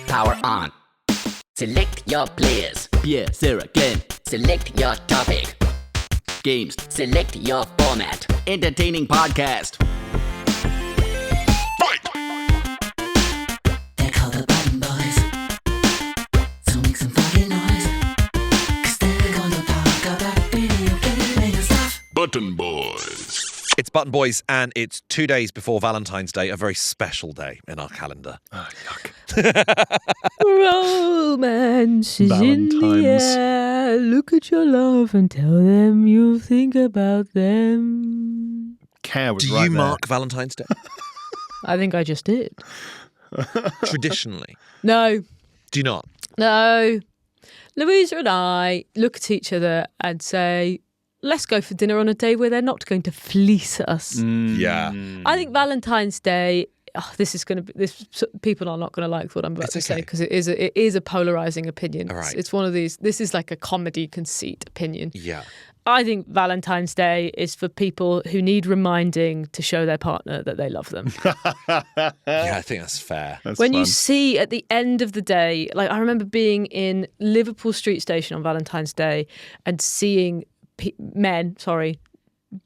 Power on. Select your players. Pierre, Sarah, Glenn. Select your topic. Games. Select your format. Entertaining podcast. They're called the Button Boys. So make some fucking noise. 'Cause they're gonna talk about video gaming and stuff. Button Boys. It's Button Boys, and it's 2 days before Valentine's Day, a very special day in our calendar. Oh, yuck. Romance is in the Valentine's. air. Look at your love and tell them you think about them. Care was Do right you there. mark Valentine's Day? I think I just did. Traditionally. No, Do you not? no. Louisa and I look at each other and say, let's go for dinner on a day where they're not going to fleece us. Yeah. I think Valentine's Day. This is going to be. People are not going to like what I'm about It's to say okay. because it is a polarizing opinion. All right. It's one of these. This is like a comedy conceit opinion. Yeah. I think Valentine's Day is for people who need reminding to show their partner that they love them. Yeah, I think that's fair. That's When fun. you see at the end of the day, like I remember being in Liverpool Street Station on Valentine's Day and seeing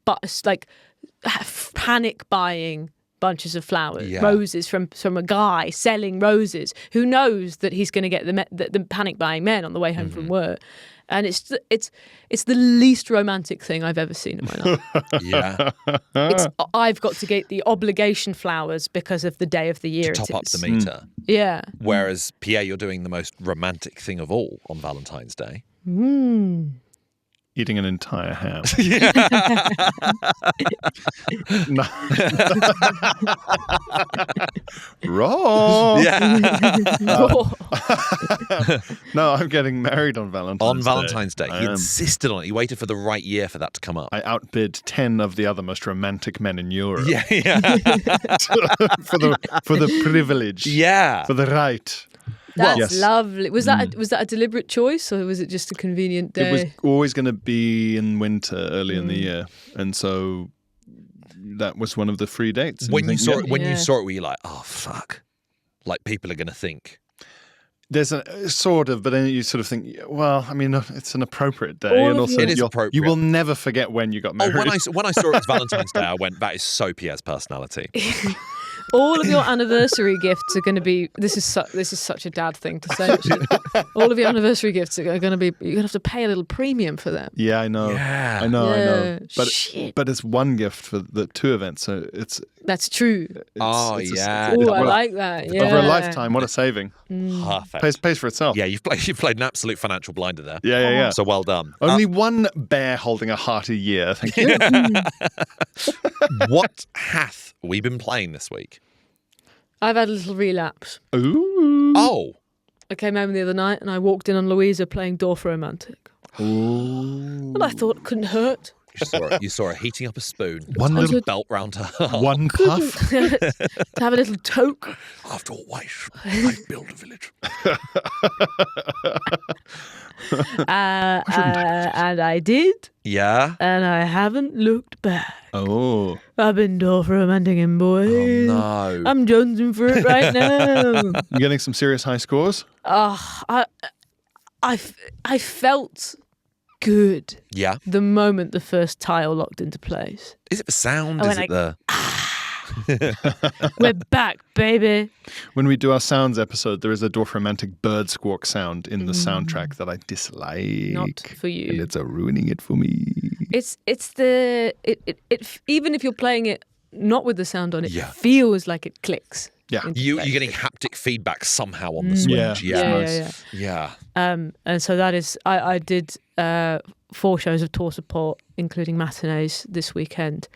but like panic buying bunches of flowers, Yeah. roses from a guy selling roses who knows that he's going to get the panic buying men on the way home from work. And it's the least romantic thing I've ever seen in my life. Yeah. I've got to get the obligation flowers because of the day of the year. Top it up is. the meter. Yeah. Whereas, Pierre, you're doing the most romantic thing of all on Valentine's Day. Eating an entire ham. No. Wrong. Yeah. No, I'm getting married on Valentine's On Day. Valentine's Day. I He am. insisted on it. He waited for the right year for that to come up. I outbid 10 of the other most romantic men in Europe. Yeah, yeah. for the privilege. Yeah. For the right. That's Yes. lovely. Was that a deliberate choice or was it just a convenient day? It was always going to be in winter, early in the year. And so that was one of the free dates. And When you saw yeah. it, when Yeah. you saw it, were you like, oh, fuck? Like, people are going to think. There's a sort of, but then you sort of think, well, I mean, it's an appropriate day. All and of also, your- It is you appropriate. will never forget when you got Oh, married. when I saw it was Valentine's Day, I went, that is so Pierre's personality. All of your anniversary gifts are going to be. This is such a dad thing to say. Actually. All of your anniversary gifts are going to be. You're going to have to pay a little premium for them. Yeah, I know. Yeah. I know. Yeah. But Shit. but it's one gift for the two events, so it's That's true. Oh, it's yeah. Oh, I what a- like that. Yeah. over a lifetime. What a saving! Perfect. Pays for itself. Yeah, you've played an absolute financial blinder there. Yeah. So well done. Only one bear holding a heart a year. Thank you. What hath we been playing this week? I've had a little relapse. Ooh. Oh. I came home the other night and I walked in on Louisa playing Dorfromantik. And I thought it couldn't hurt. You saw her heating up a spoon. One Tied a little- belt round her heart. One puff. To have a little toke. After all, why should I build a village? And I did. Yeah. And I haven't looked back. Oh. I've been Dorfromantik him, boys. No. I'm jonesing for it right now. You getting some serious high scores? I felt good Yeah. the moment the first tile locked into place. Is it the sound? I Is went it the... We're back, baby. When we do our sounds episode, there is a Dorfromantik bird squawk sound in the soundtrack that I dislike. Not for you. And it's ruining it for me. It's even if you're playing it not with the sound on, it Yeah. feels like it clicks. Yeah. into You're place. getting haptic feedback somehow on the Switch. Yeah. Yeah. And so that is, I did 4 shows of tour support, including matinees this weekend,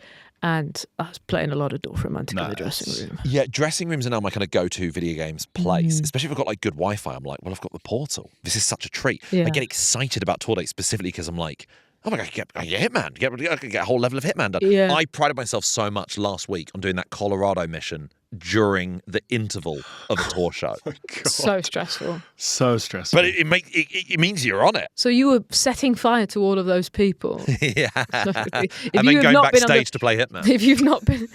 and I was playing a lot of Dorfromantik in the Nice. dressing room. Yeah, dressing rooms are now my kind of go-to video games place, especially if I've got like good Wi-Fi. I'm like, well, I've got the Portal. This is such a treat. Yeah. I get excited about tour dates specifically because I'm like, oh my God, I can get Hitman. I can get a whole level of Hitman done. Yeah. I prided myself so much last week on doing that Colorado mission during the interval of a tour show. So stressful. So stressful. But it means you're on it. So you were setting fire to all of those people. Yeah. If And you then have going not been on backstage to play Hitman. If you've not been...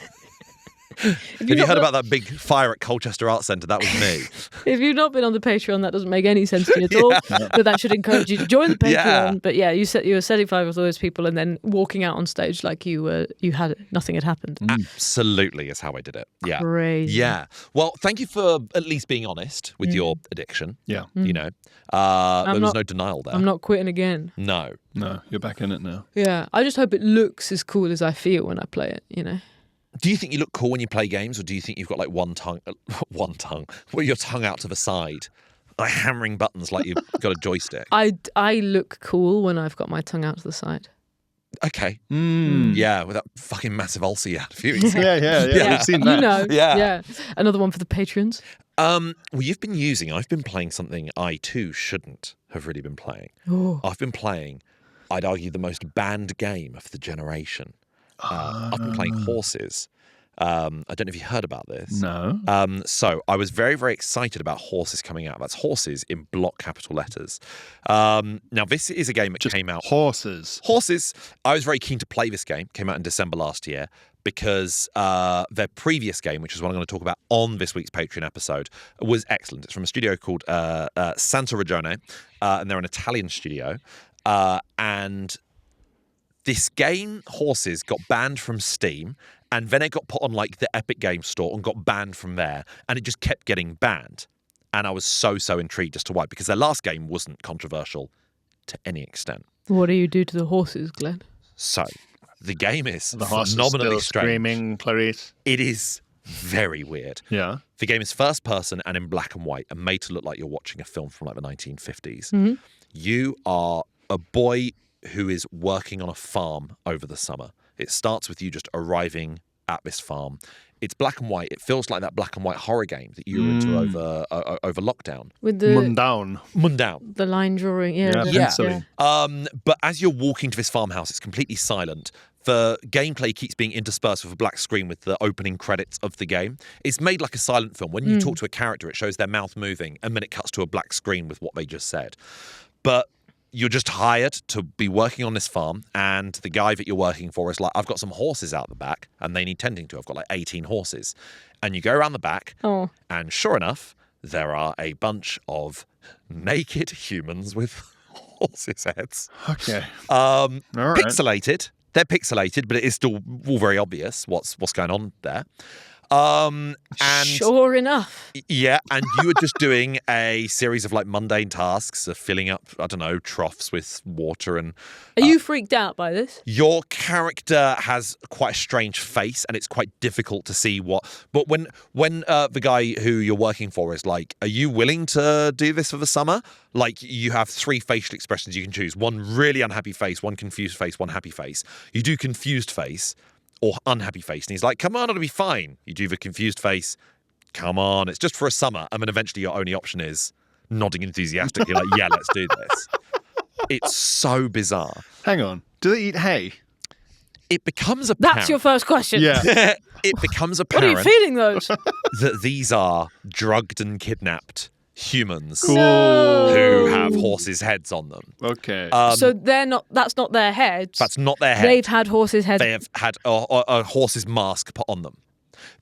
Have you heard about that big fire at Colchester Arts Centre? That was me. If you've not been on the Patreon, that doesn't make any sense to you at all. But that should encourage you to join the Patreon. Yeah. But yeah, you were setting fire with all those people and then walking out on stage like you had nothing had happened. Absolutely is how I did it. Yeah. Crazy. Yeah. Well, thank you for at least being honest with your addiction. Yeah. You know, there was not- no denial there. I'm not quitting again. No. No, you're back in it now. Yeah, I just hope it looks as cool as I feel when I play it. You know. Do you think you look cool when you play games, or do you think you've got like one tongue, with your tongue out to the side, like hammering buttons like you've got a joystick? I look cool when I've got my tongue out to the side. Okay. Yeah, with that fucking massive ulcer you had a few weeks ago. Yeah. We've seen that. You know. Yeah. Another one for the patrons. Well, I've been playing something I too shouldn't have really been playing. Oh. I've been playing, I'd argue, the most banned game of the generation. I've been playing Horses. I don't know if you heard about this. No. So I was very, very excited about Horses coming out. That's Horses in block capital letters. Now, this is a game that came out. Horses. Horses. I was very keen to play this game. Came out in December last year because their previous game, which is what I'm going to talk about on this week's Patreon episode, was excellent. It's from a studio called Santa Ragione, and they're an Italian studio. And this game, Horses, got banned from Steam, and then it got put on like the Epic Games Store and got banned from there, and it just kept getting banned. And I was so intrigued as to why, because their last game wasn't controversial to any extent. What do you do to the horses, Glenn? So the game is The horse is phenomenally still strange. screaming, Clarice. It is very weird. Yeah. The game is first person and in black and white and made to look like you're watching a film from like the 1950s. Mm-hmm. You are a boy who is working on a farm over the summer. It starts with you just arriving at this farm. It's black and white. It feels like that black and white horror game that you were into over lockdown. With the Mundown. the line drawing, Yeah, pencil-y. But as you're walking to this farmhouse, it's completely silent. The gameplay keeps being interspersed with a black screen with the opening credits of the game. It's made like a silent film. When you talk to a character, it shows their mouth moving, and then it cuts to a black screen with what they just said. But you're just hired to be working on this farm, and the guy that you're working for is like, I've got some horses out the back, and they need tending to. I've got like 18 horses. And you go around the back, and sure enough, there are a bunch of naked humans with horses' heads. Okay. All right. Pixelated. They're pixelated, but it is still all very obvious what's going on there. And sure enough. yeah, and you were just doing a series of like mundane tasks of filling up, I don't know, troughs with water. And Are you freaked out by this? your character has quite a strange face, and it's quite difficult to see what. But when the guy who you're working for is like, "Are you willing to do this for the summer?" Like, you have 3 facial expressions you can choose: one really unhappy face, one confused face, one happy face. You do confused face or unhappy face, and he's like, "Come on, it'll be fine." You do the confused face. Come on, it's just for a summer. And then eventually your only option is nodding enthusiastically, like, "Yeah, let's do this." It's so bizarre. Hang on. Do they eat hay? It becomes apparent. That's your first question. Yeah. It becomes What are you apparent feeding those? that these are drugged and kidnapped humans No. who have horses' heads on them. Okay. So they're not. That's not their heads. That's not their head. They've had horses' heads. They have had a horse's mask put on them.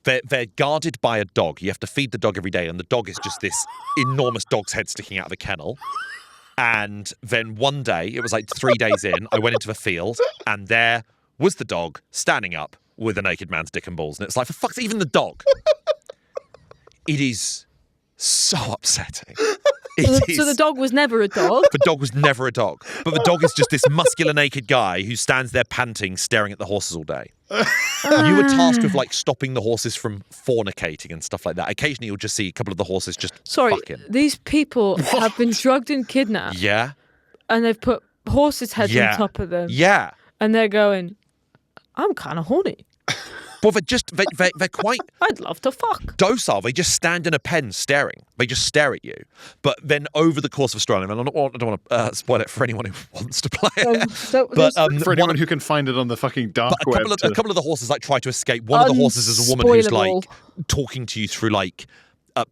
They're guarded by a dog. You have to feed the dog every day, and the dog is just this enormous dog's head sticking out of a kennel. And then one day, it was like 3 days in, I went into the field, and there was the dog standing up with a naked man's dick and balls. And it's like, for fuck's sake, even the dog. It is so upsetting. So the dog was never a dog. The dog was never a dog. But the dog is just this muscular naked guy who stands there panting, staring at the horses all day. You were tasked with like stopping the horses from fornicating and stuff like that. Occasionally you'll just see a couple of the horses just Sorry, fucking. these people have been drugged and kidnapped, Yeah. and they've put horses' heads Yeah. on top of them, Yeah. and they're going, "I'm kind of horny. Well, they're quite I'd love to fuck." docile. They just stand in a pen staring. They just stare at you. But then over the course of a story, and I don't want to spoil it for anyone who wants to play it. But For anyone who can find it on the fucking dark web. a couple of the horses like try to escape. One of the horses is a woman who's like Unspoilable. talking to you through like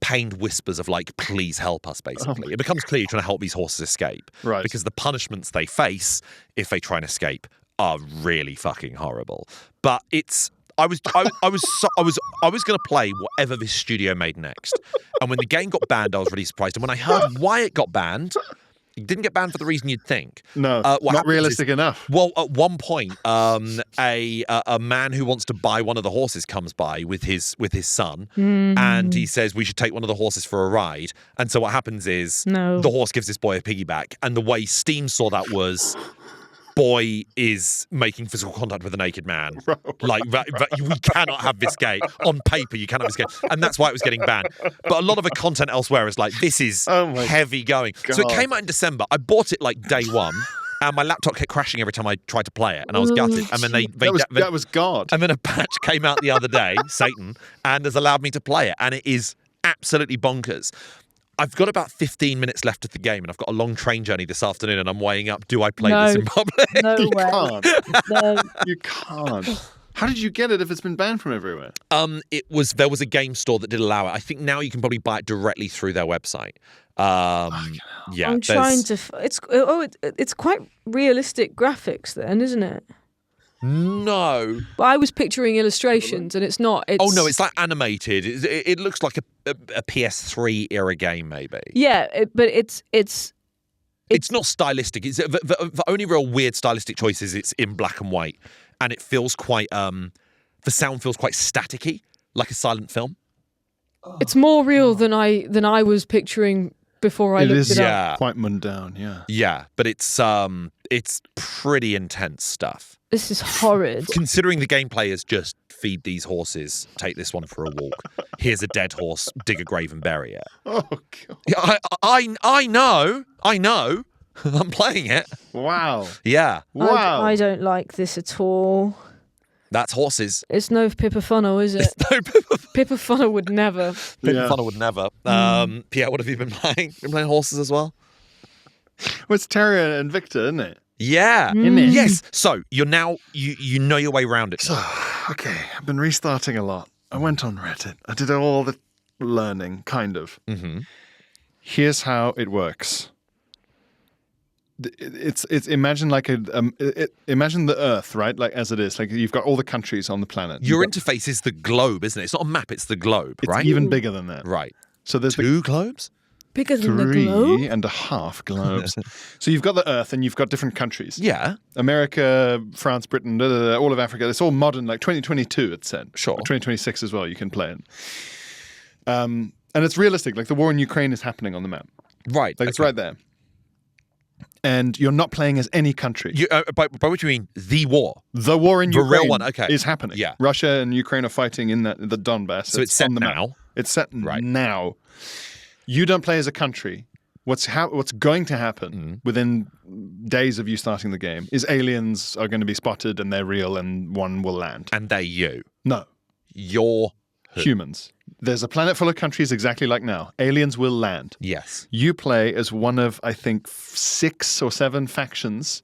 pained whispers of like, "Please help us," basically. It becomes clear you're trying to help these horses escape. Right. Because the punishments they face if they try and escape are really fucking horrible. But I was going to play whatever this studio made next, and when the game got banned, I was really surprised. And when I heard why it got banned, it didn't get banned for the reason you'd think. No, not realistic enough. Well, at one point, a man who wants to buy one of the horses comes by with his son, and he says we should take one of the horses for a ride. And so what happens is the horse gives this boy a piggyback, and the way Steam saw that was, boy is making physical contact with a naked man. Like, we cannot have this game. On paper, you cannot have this game. And that's why it was getting banned. But a lot of the content elsewhere is like, this is heavy going. God. So it came out in December. I bought it like day one, and my laptop kept crashing every time I tried to play it, and I was gutted. And then that was God. And then a patch came out the other day, Satan, and has allowed me to play it. And it is absolutely bonkers. I've got about 15 minutes left of the game, and I've got a long train journey this afternoon, and I'm weighing up, do I play this in public? No You way. can't. No. You can't. How did you get it if it's been banned from everywhere? There was a game store that did allow it. I think now you can probably buy it directly through their website. Yeah, I'm trying to. It's quite realistic graphics, then, isn't it? No. But I was picturing illustrations, and it's not. It's, Oh no, it's like animated. It looks like a PS3 era game, maybe. Yeah, but it's It's not stylistic. It's the only real weird stylistic choice is it's in black and white, and it feels quite. The sound feels quite staticky, like a silent film. it's more real than I was picturing before I looked it up. Yeah. Quite mundane, yeah. Yeah, but it's pretty intense stuff. This is horrid. Considering the gameplay is just feed these horses, take this one for a walk. Here's a dead horse, dig a grave and bury it. Oh, God. Yeah, I know. I'm playing it. Wow. Yeah, Wow. I don't like this at all. that's horses. It's no Pippafunnel, is it? No, Pippafunnel would never. Yeah. Funnel would never. Pierre, what have you been playing? Been playing horses as well? Well, it's Terra Invicta, isn't it? Yeah. it? Yes. So you're now you know your way around it. So, okay, I've been restarting a lot. I went on Reddit. I did all the learning, kind of. Mm-hmm. Here's how it works. It's imagine like imagine the Earth, right? Like as it is, like you've got all the countries on the planet. Your interface is the globe, isn't it? It's not a map, it's the globe, It's right? even bigger than that. Right. So there's Two globes? Bigger than the globe? 3.5 globes. So you've got the Earth and you've got different countries. Yeah. America, France, Britain, all of Africa. It's all modern, like 2022, it said. Sure. Or 2026 as well, you can play it. And it's realistic. Like the war in Ukraine is happening on the map. Right. Like it's right there. And you're not playing as any country. By which you mean the war. The war in The Ukraine real one, okay. is happening. Yeah. Russia and Ukraine are fighting in the Donbass. So it's set on the map. now. It's set Right. now. You don't play as a country. What's going to happen within days of you starting the game is aliens are going to be spotted and they're real and one will land. And they're you. No, You're humans. There's a planet full of countries exactly like now. Aliens will land. Yes. You play as one of, I think, 6 or 7 factions.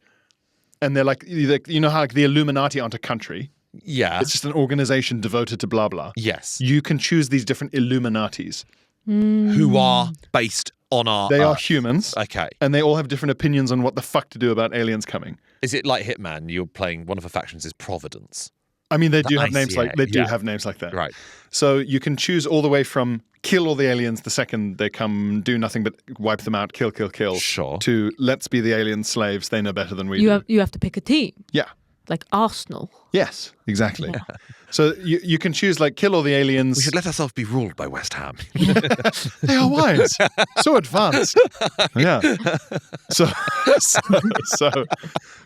And they're like, you know how like the Illuminati aren't a country. Yeah. It's just an organization devoted to blah, blah. Yes. You can choose these different Illuminatis. Who are based on our They are Earth. humans. Okay. And they all have different opinions on what the fuck to do about aliens coming. Is it like Hitman? You're playing one of the factions is Providence. I mean, they do have I names see like it, they do yeah. have names like that. Right. So you can choose all the way from kill all the aliens the second they come, do nothing but wipe them out, kill, Sure. to let's be the alien slaves. They know better than we do. You have to pick a team, Yeah. like Arsenal. Yes. Exactly. So you can choose like kill all the aliens. We should let ourselves be ruled by West Ham. They are wise, so advanced. Yeah.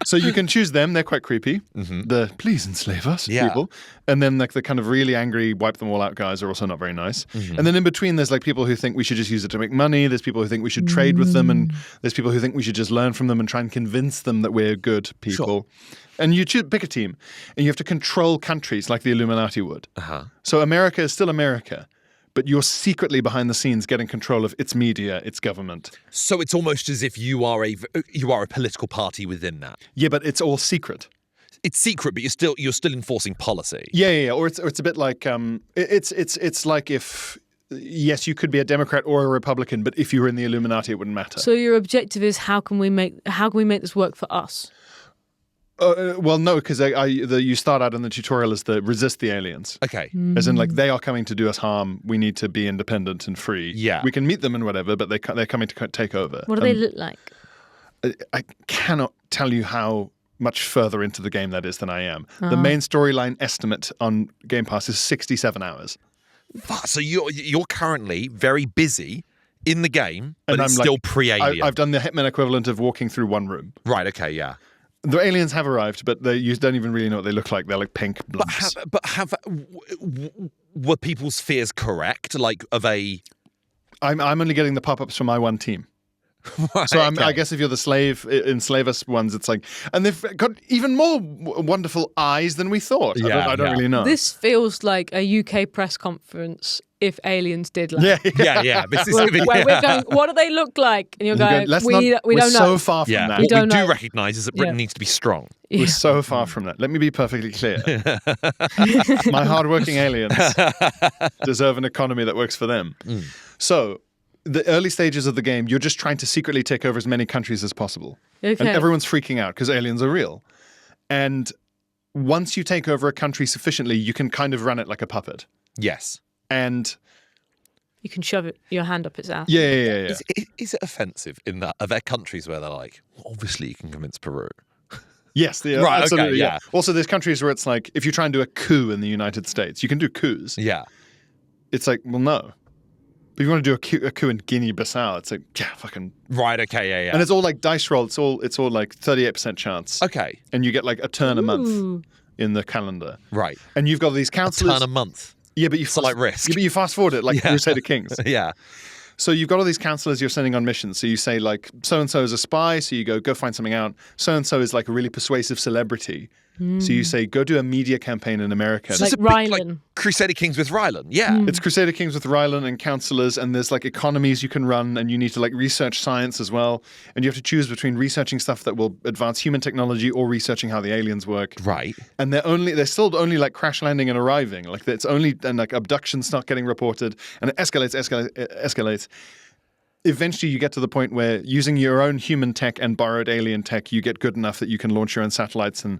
So you can choose them. They're quite creepy. The please enslave us Yeah. people, and then like the kind of really angry wipe them all out guys are also not very nice. And then in between, there's like people who think we should just use it to make money. There's people who think we should trade with them, and there's people who think we should just learn from them and try and convince them that we're good people. And you pick a team, and you have to control countries like the Illuminati would. So America is still America, but you're secretly behind the scenes getting control of its media, its government. So it's almost as if you are a political party within that. Yeah, but it's all secret. It's secret, but you're still enforcing policy. Yeah. Or it's a bit like it's like if yes, you could be a Democrat or a Republican, but if you were in the Illuminati, it wouldn't matter. So your objective is how can we make this work for us? Well, no, because you start out in the tutorial as the resist the aliens. Okay. As in, like, they are coming to do us harm. We need to be independent and free. Yeah. We can meet them and whatever, but they're coming to take over. What do they look like? I cannot tell you how much further into the game that is than I am. The main storyline estimate on Game Pass is 67 hours. So you're currently very busy in the game, but And it's I'm still like, pre-alien. I've done the Hitman equivalent of walking through one room. Right, okay, yeah. The aliens have arrived, but you don't even really know what they look like. They're like pink blobs. Were people's fears correct? Like, of a... I'm only getting the pop-ups from my one team. Right, So okay. I guess if you're the enslave us ones, it's like, and they've got even more wonderful eyes than we thought. I don't really know. This feels like a UK press conference if aliens did land. Yeah. This is Where we're going, what do they look like? And you're going, we don't we're know. so far from Yeah, that. what we don't do know. recognise is that Britain needs to be strong. We're so far from that. Let me be perfectly clear. My hardworking aliens deserve an economy that works for them. So, the early stages of the game, you're just trying to secretly take over as many countries as possible. Okay. And everyone's freaking out because aliens are real. And once you take over a country sufficiently, you can kind of run it like a puppet. Yes. And You can shove your hand up its ass. yeah. Is it offensive in that? Are there countries where they're like, well, obviously you can convince Peru? Yes, Right, absolutely. okay, yeah. Also, there's countries where it's like, if you try and do a coup in the United States, you can do coups. Yeah. It's like, well, no. But if you want to do a coup in Guinea-Bissau, it's like, yeah, fucking. Right, okay, yeah. And it's all like dice roll. It's all like 38% chance. Okay, And you get like a turn a Ooh. month in the calendar. right. And you've got these counselors. Turn a month. Yeah, but you So like risk. Yeah, but you fast forward it like Crusader Kings. Yeah. So you've got all these counselors you're sending on missions. So you say like, so-and-so is a spy. So you go find something out. So-and-so is like a really persuasive celebrity. So you say, go do a media campaign in America. So Like it's a bit like Rylan. Crusader Kings with Rylan. Yeah. It's Crusader Kings with Rylan and counselors, and there's like economies you can run, and you need to like research science as well. And you have to choose between researching stuff that will advance human technology or researching how the aliens work. Right. And they're still only like crash landing and arriving. Like it's only, and like abductions not getting reported, and it escalates. Eventually, you get to the point where using your own human tech and borrowed alien tech, you get good enough that you can launch your own satellites and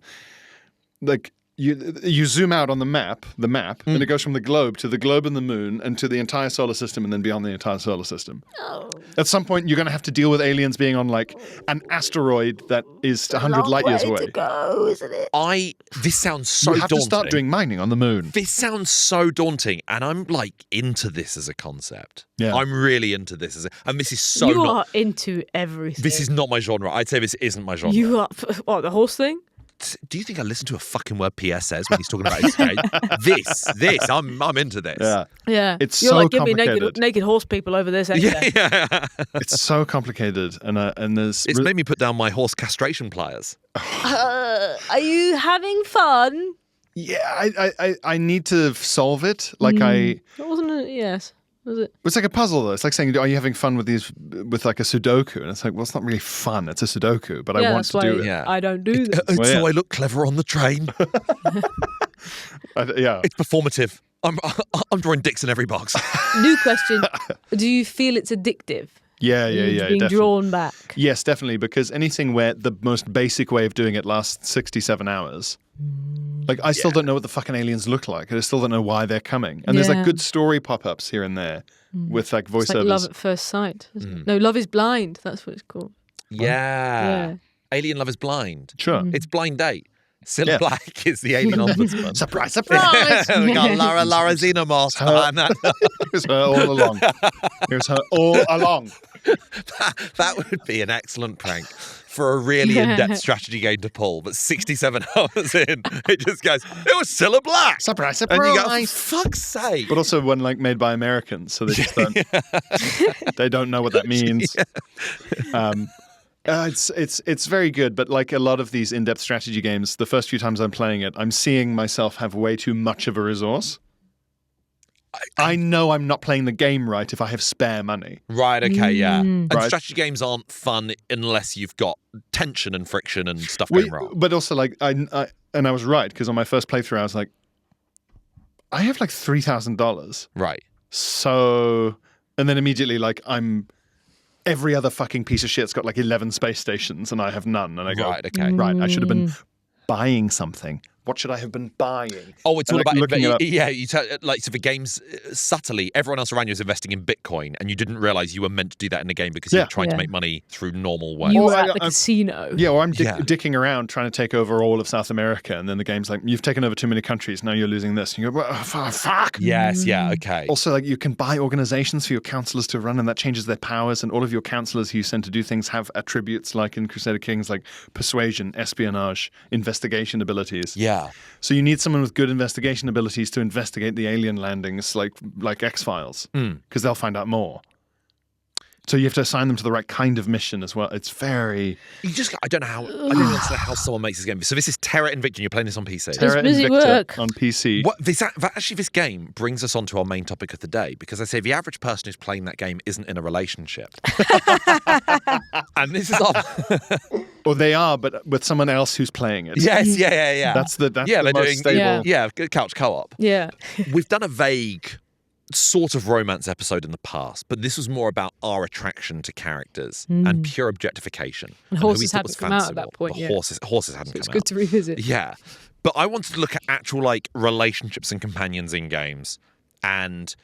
like you zoom out on the map, and it goes from the globe to the globe and the moon and to the entire solar system and then beyond the entire solar system. Oh. At some point, you're going to have to deal with aliens being on like an asteroid that is 100 light years away. Go, isn't it? This sounds so You have daunting. to start doing mining on the moon. This sounds so daunting, and I'm like into this as a concept. Yeah. I'm really into this and this is so You not. are into everything. This is not my genre. I'd say this isn't my genre. You are. What, the horse thing? Do you think I listen to a fucking word Pierre says when he's talking about his game? I'm into this. Yeah. Yeah. It's You're so like, give me complicated. naked horse people over this. Yeah. It's so complicated, and there's It's made me put down my horse castration pliers. Are you having fun? yeah. I need to solve it. Like That wasn't it? Yes. Was it? it's like a puzzle though. It's like saying, "Are you having fun with like a Sudoku?" And it's like, well, it's not really fun. It's a Sudoku, but I want that's to why do it. Yeah. I don't do this. Well, So yeah. I look clever on the train. Yeah. It's performative. I'm drawing dicks in every box. New question. Do you feel it's addictive? Yeah. Being Definitely. drawn back. Yes, definitely. Because anything where the most basic way of doing it lasts 67 hours. Like, I still don't know what the fucking aliens look like. I still don't know why they're coming. And there's like Yeah. good story pop-ups here and there with like It's like voiceovers. Love at First Sight. Isn't it? No, Love is Blind. That's what it's called. Yeah. Yeah. Alien Love is Blind. Sure. It's Blind Date. Cilla Yeah. Black is the alien ombudsman. Surprise, surprise. We got Lara Xenomorph behind that. Here's her all along. Here's her all along. That would be an excellent prank for a really in-depth strategy game to pull. But 67 hours in, it just goes, it was Cilla Black. Surprise, And you go, surprise. for fuck's sake. But also one like made by Americans, so they just don't. They don't know what that means. It's very good, but like a lot of these in-depth strategy games, the first few times I'm playing it, I'm seeing myself have way too much of a resource. I know I'm not playing the game right if I have spare money. Right, okay, yeah. And Right. strategy games aren't fun unless you've got tension and friction and stuff going wrong. But also, like, I was right, because on my first playthrough, I was like, I have like $3,000. Right. So, and then immediately, like, every other fucking piece of shit's got like 11 space stations and I have none. And I go, Right, okay. right, I should have been buying something. What should I have been buying? Oh, it's And, all like, about looking it up. yeah. You tell like so for games subtly, everyone else around you is investing in Bitcoin, and you didn't realize you were meant to do that in the game because you Yeah. were trying to Yeah. make money through normal ways. You Or were at I- the I- casino. Yeah, or I'm Yeah. dicking around trying to take over all of South America, and then the game's like, you've taken over too many countries, now you're losing this. And you go, well, fuck. Yes, yeah, okay. Also, like, you can buy organizations for your counselors to run, and that changes their powers. And all of your counselors who you send to do things have attributes, like in Crusader Kings, like persuasion, espionage, investigation abilities. Yeah. So you need someone with good investigation abilities to investigate the alien landings, like X-Files, because they'll find out more. So you have to assign them to the right kind of mission as well. It's very I don't understand how someone makes this game. So this is Terra Invicta, and you're playing this on PC. Terra busy Invicta work. on PC. This game brings us on to our main topic of the day, because I say the average person who's playing that game isn't in a relationship. And this is Or they are, but with someone else who's playing it. Yes, yeah. That's the yeah, the they're most doing stable. yeah, couch co-op. Yeah. We've done a vague sort of romance episode in the past, but this was more about our attraction to characters and pure objectification. And who we horses thought hadn't was come out at that fanciful. point But yet. Horses hadn't It's come good out. to revisit. Yeah. But I wanted to look at actual like relationships and companions in games, and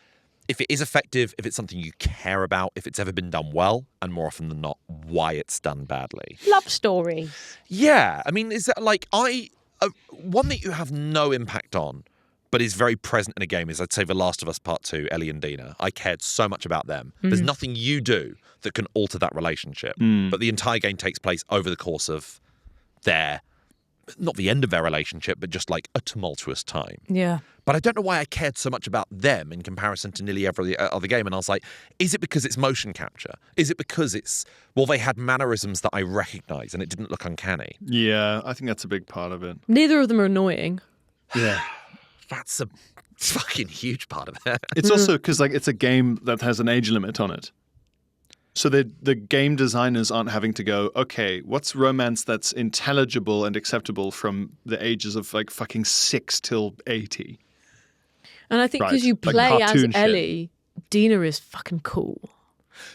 if it is effective, if it's something you care about, if it's ever been done well, and more often than not, why it's done badly. Love story. Yeah, I mean, is that like one that you have no impact on, but is very present in a game is, I'd say, The Last of Us Part 2, Ellie and Dina. I cared so much about them. There's nothing you do that can alter that relationship, but the entire game takes place over the course of not the end of their relationship, but just like a tumultuous time. Yeah. But I don't know why I cared so much about them in comparison to nearly every other game. And I was like, is it because it's motion capture? Is it because they had mannerisms that I recognize and it didn't look uncanny? Yeah, I think that's a big part of it. Neither of them are annoying. Yeah. That's a fucking huge part of it. It's also because like it's a game that has an age limit on it. So the game designers aren't having to go, okay, what's romance that's intelligible and acceptable from the ages of like fucking 6 till 80? And I think because Right, you like play as cartoon shit. Ellie, Dina is fucking cool.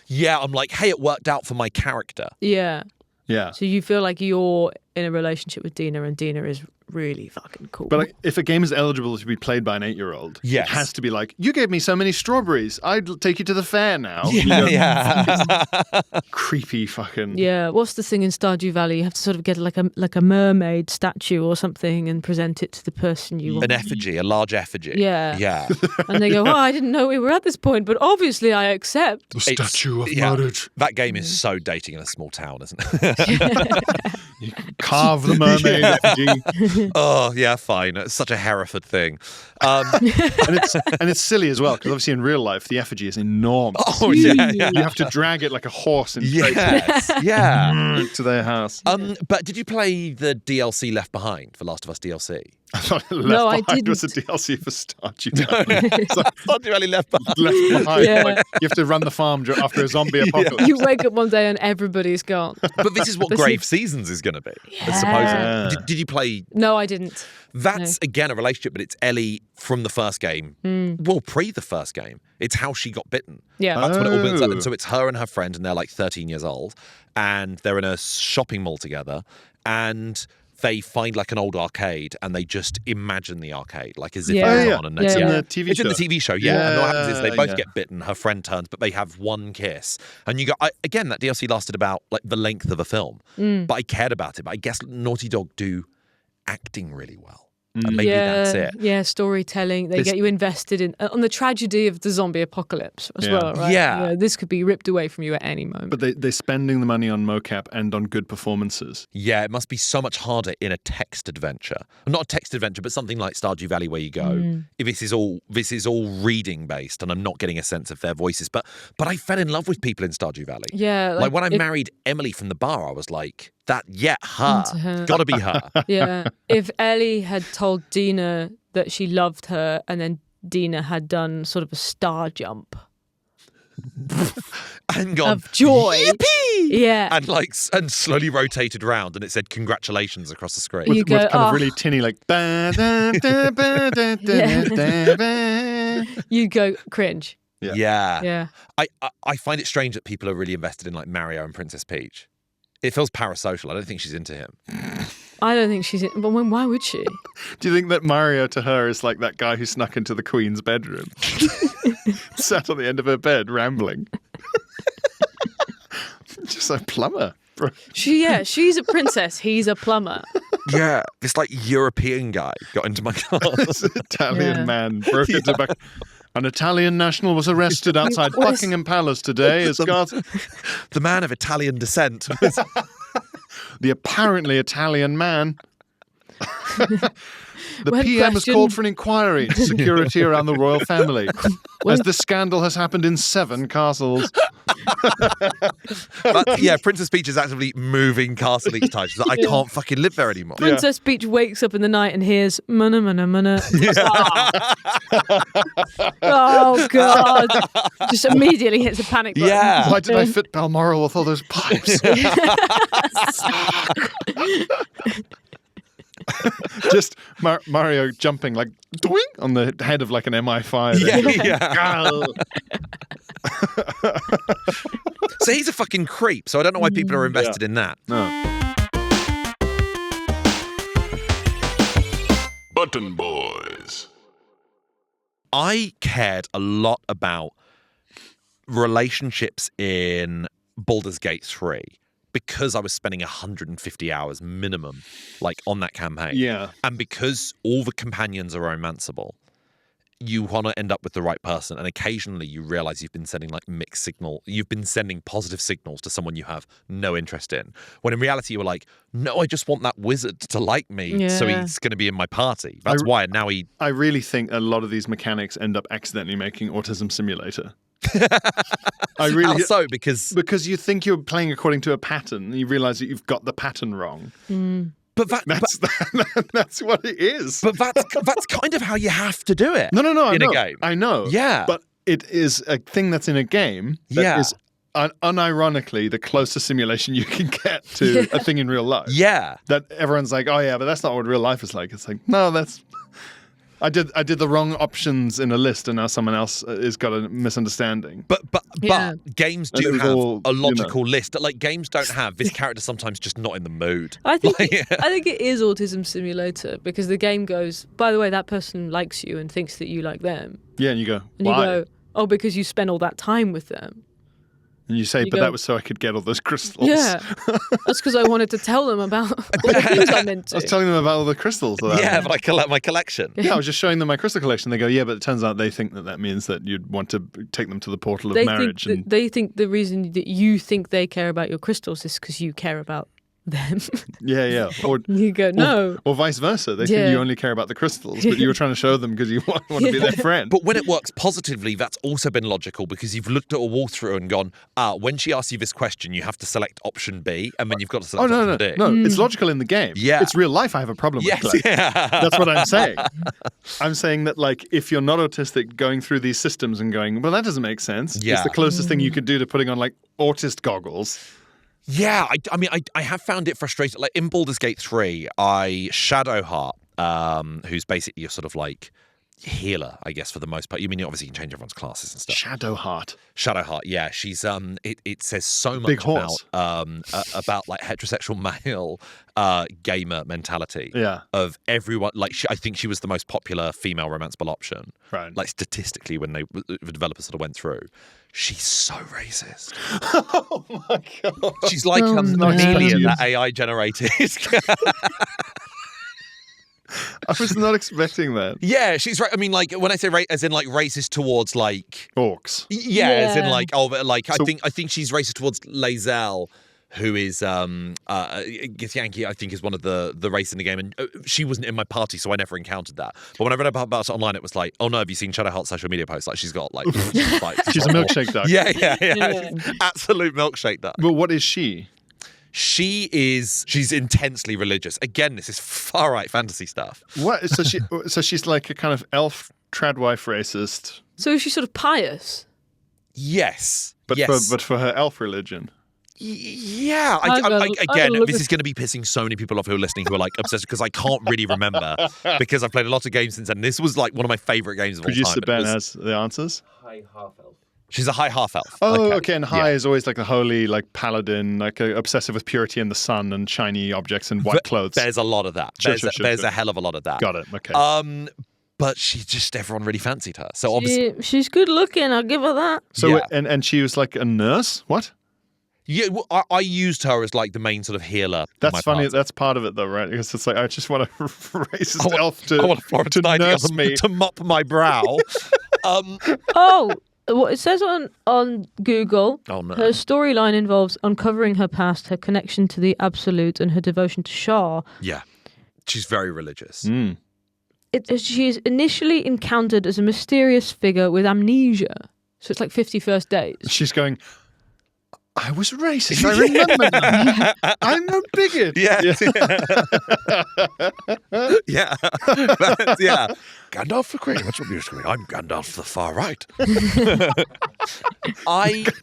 Yeah, I'm like, hey, it worked out for my character. Yeah. Yeah. So you feel like you're in a relationship with Dina, and Dina is really fucking cool. But like, if a game is eligible to be played by an 8-year-old, Yes. it has to be like, you gave me so many strawberries, I'd take you to the fair now. You Yeah, go, yeah. creepy fucking. yeah, what's the thing in Stardew Valley? You have to sort of get like a mermaid statue or something and present it to the person you want. An effigy, a large effigy. Yeah. Yeah. And they go, oh, I didn't know we were at this point, but obviously I accept. The It's- statue of yeah. marriage. That game is so dating in a small town, isn't it? Carve the mermaid effigy. Oh, yeah, fine. It's such a Hereford thing. and it's silly as well, because obviously in real life, the effigy is enormous. Oh, yeah, yeah. You have to drag it like a horse and Yes, yeah. to their house. But did you play the DLC Left Behind for Last of Us DLC? I thought Left No, I Behind was a didn't. DLC for Stardew Valley. It's like Not really Left Behind. Left Behind. Yeah. Like, you have to run the farm after a zombie apocalypse. You wake up one day and everybody's gone. But this is what This Grave is- Seasons is going to be, Yeah. supposedly. Did you play? No, I didn't. That's, again, a relationship, but it's Ellie from the first game. Well, pre the first game. It's how she got bitten. Yeah. That's when it all builds up. Oh. And so it's her and her friend, and they're like 13 years old, and they're in a shopping mall together, and they find like an old arcade, and they just imagine the arcade, like as if Yeah. it was Oh, yeah. on. And Yeah, next yeah. thing- In the TV it's show. in the TV show, yeah. And what happens is they both Yeah. get bitten. Her friend turns, but they have one kiss. And you go, again, that DLC lasted about like the length of a film, but I cared about it. But I guess Naughty Dog do acting really well. And maybe that's it. Yeah, storytelling. They This- get you invested in on the tragedy of the zombie apocalypse as Yeah. well, right? Yeah. This could be ripped away from you at any moment. But they're spending the money on mocap and on good performances. Yeah, it must be so much harder in a text adventure. Not a text adventure, but something like Stardew Valley, where you go, if this is all reading based, and I'm not getting a sense of their voices. But I fell in love with people in Stardew Valley. Yeah, like when I if- married Emily from the bar, I was like, her, Into her. gotta be her. Yeah. If Ellie had told Dina that she loved her and then Dina had done sort of a star jump And gone of joy. yippee! Yeah. And slowly rotated round, and it said congratulations across the screen. You With go, kind "Oh." of really tinny, like. Ba, da, da, ba, da, da, da, ba. You go cringe. Yeah. Yeah. I find it strange that people are really invested in like Mario and Princess Peach. It feels parasocial. I don't think she's into him. I don't think she's. But why would she? Do you think that Mario to her is like that guy who snuck into the Queen's bedroom, sat on the end of her bed rambling? Just a plumber. She's a princess. He's a plumber. Yeah, this like European guy got into my car. This Italian man broke into back. An Italian national was arrested outside Buckingham Palace today. The man of Italian descent. The apparently Italian man. The When PM has questioned- called for an inquiry into security around the royal family, as this scandal has happened in 7 castles. But, yeah, Princess Peach is actively moving castle each time. She's like, I can't fucking live there anymore. Princess Peach wakes up in the night and hears mana mana mana. Oh God! Just immediately hits a panic button. Yeah. Why did I fit Balmoral with all those pipes? Just Mario jumping like doing on the head of like an MI5. Yeah. So he's a fucking creep. So I don't know why people are invested in that. No. Button Boys. I cared a lot about relationships in Baldur's Gate 3 because I was spending 150 hours minimum like on that campaign. Yeah. And because all the companions are romanceable, you want to end up with the right person. And occasionally you realize you've been sending like mixed signal. You've been sending positive signals to someone you have no interest in. When in reality you were like, no, I just want that wizard to like me. So he's going to be in my party. That's why now he... I really think a lot of these mechanics end up accidentally making Autism Simulator. How so? Because you think you're playing according to a pattern, and you realize that you've got the pattern wrong. But that's what it is. But that's kind of how you have to do it. No. In a game, I know. Yeah, but it is a thing that's in a game. That is unironically the closest simulation you can get to a thing in real life. Yeah, that everyone's like, oh yeah, but that's not what real life is like. It's like, no, that's. I did the wrong options in a list, and now someone else has got a misunderstanding. But games do have a logical list. Like games don't have this character sometimes just not in the mood. I think it is Autism Simulator because the game goes, by the way, that person likes you and thinks that you like them. Yeah, and you go, and why? you go, oh, because you spent all that time with them. And you say, that was so I could get all those crystals. Yeah, that's because I wanted to tell them about all the things I'm into. I was telling them about all the crystals. Yeah, but I collect my collection. Yeah, I was just showing them my crystal collection. They go, yeah, but it turns out they think that means that you'd want to take them to the portal of marriage. They think the reason that you think they care about your crystals is because you care about them. Yeah. Or you go, no. Or vice versa. They think you only care about the crystals, but you were trying to show them because you want to be their friend. But when it works positively, that's also been logical because you've looked at a walkthrough and gone, when she asks you this question, you have to select option B, and then you've got to select option D. No, it's logical in the game. Yeah. It's real life I have a problem with. Claire. Yeah. That's what I'm saying. I'm saying that, like, if you're not autistic, going through these systems and going, well, that doesn't make sense. Yeah. It's the closest thing you could do to putting on, like, autist goggles. Yeah, I have found it frustrating. Like in Baldur's Gate 3, Shadowheart, who's basically your sort of like healer, I guess, for the most part. You mean obviously you can change everyone's classes and stuff. Shadowheart, yeah. She's it says so much about like heterosexual male gamer mentality. Yeah. Of everyone. Like I think she was the most popular female romanceable option. Right. Like statistically, when the developers sort of went through. She's so racist. Oh my god. She's like Amelia, that AI generated. I was not expecting that. Yeah, she's right. I mean, like when I say as in like racist towards like orcs. Yeah, as in like I think she's racist towards Lae'zel, who is Githyanki, I think is one of the race in the game, and she wasn't in my party, so I never encountered that. But when I read about it online, it was like, oh no, have you seen Shadowheart's social media posts? Like she's got like, she's a milkshake duck. Yeah. Absolute milkshake duck. But what is she? She's intensely religious. Again, this is far right fantasy stuff. What? So she's like a kind of elf tradwife racist. So is she sort of pious? Yes. But for her elf religion. Yeah, this is going to be pissing so many people off who are listening who are like obsessed because I can't really remember because I've played a lot of games since then. This was like one of my favourite games of all time. Producer Ben has the answers. High half elf. She's a high half elf. Oh, okay. And high Yeah. is always like a holy, like paladin, like obsessive with purity and the sun and shiny objects and white clothes. There's a lot of that. Sure, There's sure. a hell of a lot of that. Got it. Okay. But everyone really fancied her. So obviously, She's good looking. I'll give her that. So yeah. and she was like a nurse. What? yeah, well, I used her as like the main sort of healer. in That's my funny. party. That's part of it, though, right? Because it's like I just want a racist I want- elf I want a to Florentine nurse me. to mop my brow. Oh, what it says on Google, Oh, no. her storyline involves uncovering her past, her connection to the Absolute, and her devotion to Shah. Yeah, she's very religious. Mm. She is initially encountered as a mysterious figure with amnesia. So it's like 50 First Dates. She's going, I was racist. I remember now. I'm a bigot. Yeah. Yeah. Yeah. Gandalf the Green. What's your music? I'm Gandalf the far right. Get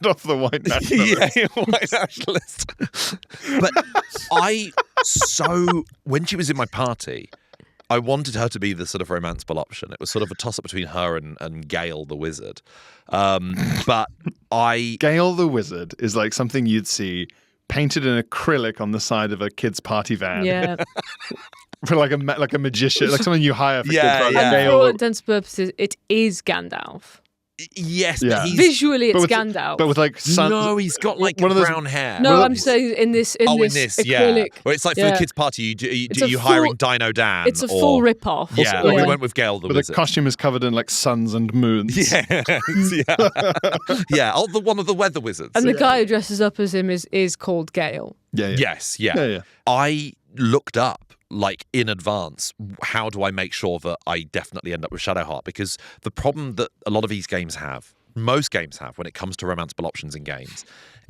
off the white nationalist. Yeah, white nationalist. But when she was in my party, I wanted her to be the sort of romanceable option. It was sort of a toss-up between her and Gale the Wizard. But Gale the Wizard is like something you'd see painted in acrylic on the side of a kid's party van. Yeah. For like a magician, like someone you hire for Yeah, kids. yeah. And for Gale, all intents and purposes, it is Gandalf. yes, Yeah. but he's... Visually, it's with- Gandalf. but with like sun. No, he's got like one of those- brown hair. no, Well, I'm saying in this yeah. acrylic. Well, it's like for Yeah. the kids' party, It's a you full- hiring Dino Dan. It's a or- full rip-off. Yeah, we went with Gale the But the Wizard. costume is covered in like suns and moons. Yeah, yeah. Oh, one of the weather wizards. And the guy who dresses up as him is called Gale. Yeah. Yes, yeah. Yeah, yeah. I looked up like in advance, how do I make sure that I definitely end up with Shadowheart? Because the problem that a lot of these games have, most games have when it comes to romanceable options in games,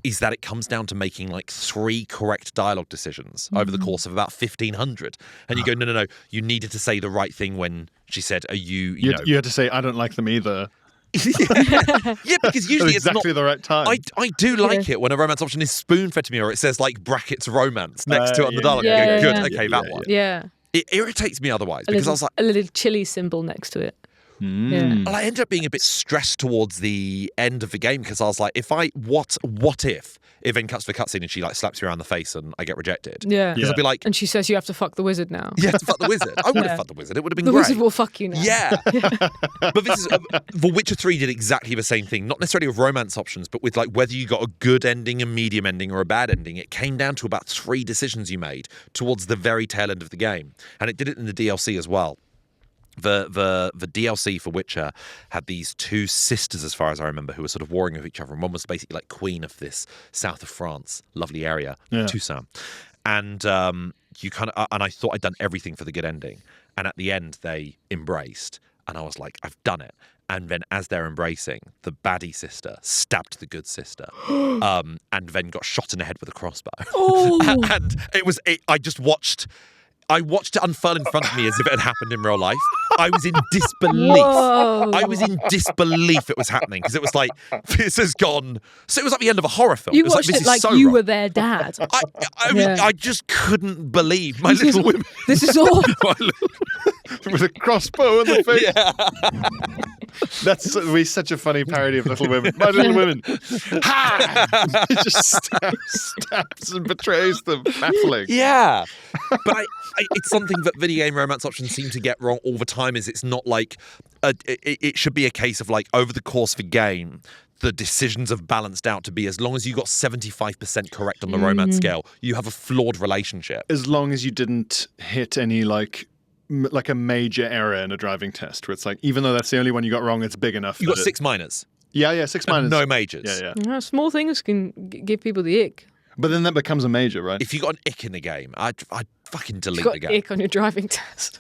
is that it comes down to making like 3 correct dialogue decisions over the course of about 1,500. And you go, no, you needed to say the right thing when she said, are you know... You had to say, I don't like them either. Yeah, because usually At exactly it's the right time. I do like it when a romance option is spoon-fed to me or it says like brackets romance next to it on the dialogue. Yeah, I go, yeah, good, yeah. okay, that one. Yeah. It irritates me otherwise A because I little, was like, a little chili symbol next to it. Yeah. well, I ended up being a bit stressed towards the end of the game because I was like, what if it then cuts to the cutscene and she like slaps me around the face and I get rejected? Yeah. Because I'd be like, And she says you have to fuck the wizard now. yeah, to fuck the wizard. I would have Yeah. fucked the wizard. It would have been The great. wizard will fuck you now. Yeah. But this is The Witcher 3 did exactly the same thing, not necessarily with romance options, but with like whether you got a good ending, a medium ending, or a bad ending. It came down to about 3 decisions you made towards the very tail end of the game. And it did it in the DLC as well. The DLC for Witcher had these 2 sisters, as far as I remember, who were sort of warring with each other, and one was basically like queen of this south of France, lovely area, Toussaint. And you kind of, and I thought I'd done everything for the good ending, and at the end they embraced, and I was like, I've done it. And then as they're embracing, the baddie sister stabbed the good sister, and then got shot in the head with a crossbow. Oh. And I watched it unfurl in front of me as if it had happened in real life. I was in disbelief. Whoa. I was in disbelief it was happening because it was like, this has gone. So it was like the end of a horror film. You it was watched like, this it like is so you wrong. were their dad. I mean, Yeah. I just couldn't believe my little women. This is all. With a crossbow in the face. Yeah. That's such a funny parody of Little Women. My Little Women. Ha! He just stabs and betrays them. Baffling. Yeah, but it's something that video game romance options seem to get wrong all the time. Is it's not like it should be a case of like over the course of a game, the decisions have balanced out to be as long as you got 75% correct on the romance scale, you have a flawed relationship. As long as you didn't hit any like a major error in a driving test, where it's like even though that's the only one you got wrong, it's big enough. You got 6 minors. Yeah, 6 minors. No majors. Yeah. Small things can give people the ick. But then that becomes a major, right? If you got an ick in the game, I'd fucking delete You've got the game. ick on your driving test.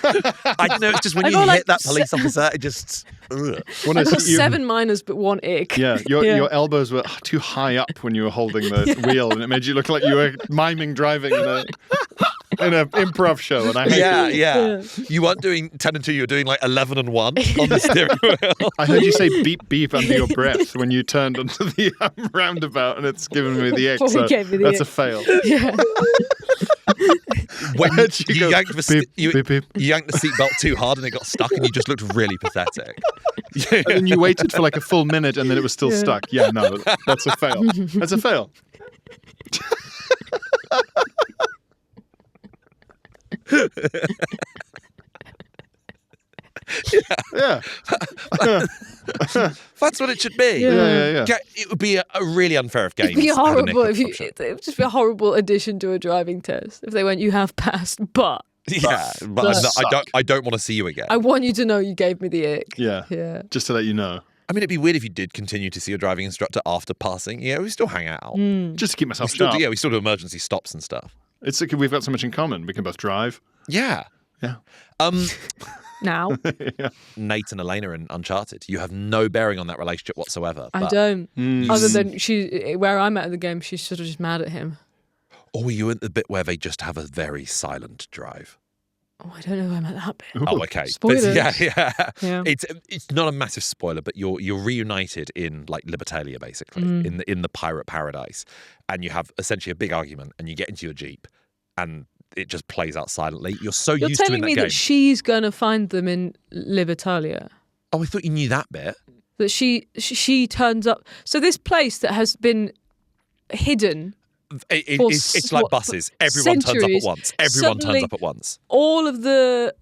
I don't know. It's just when I you got, hit like, that police officer, it just. Ugh. Well, no, I got so you- 7 minors but 1 ick. Yeah, your elbows were too high up when you were holding the wheel, and it made you look like you were miming driving. in an improv show, and I hate it. Yeah. You weren't doing 10 and 2, you were doing like 11 and 1 on the steering wheel. I heard you say beep beep under your breath when you turned onto the roundabout, and it's given me the ick. So gave me the that's ick. a fail. Yeah. When heard you you go, yanked the beep, beep, beep. you yanked the seatbelt too hard and it got stuck, and you just looked really pathetic. And then you waited for like a full minute, and then it was still stuck. Yeah, no, that's a fail. That's a fail. Yeah. That's what it should be. Yeah. It would be a really unfair if games It'd be had a horrible nickel if you. option. It would just be a horrible addition to a driving test if they went, "You have passed, but Yeah, but I don't want to see you again. I want you to know you gave me the ick." Yeah. Yeah. Just to let you know. I mean, it'd be weird if you did continue to see your driving instructor after passing. Yeah, we still hang out. Just to keep We myself still, sharp. we still do emergency stops and stuff. It's like we've got so much in common. We can both drive. Yeah. Yeah. Now Nate and Elena in Uncharted. You have no bearing on that relationship whatsoever. I but- don't. Other than where I'm at in the game, she's sort of just mad at him. Or were you at the bit where they just have a very silent drive? Oh, I don't know if I'm at that bit. Oh, okay. Spoilers. Yeah. Yeah. It's not a massive spoiler, but you're reunited in like Libertalia, basically, in the pirate paradise, and you have essentially a big argument, and you get into your jeep, and it just plays out silently. You're so You're used to in telling that me game. that she's going to find them in Libertalia. Oh, I thought you knew that bit. That she turns up. So this place that has been hidden. It's like buses. Everyone turns up at centuries, once. Everyone turns suddenly up at once. All of the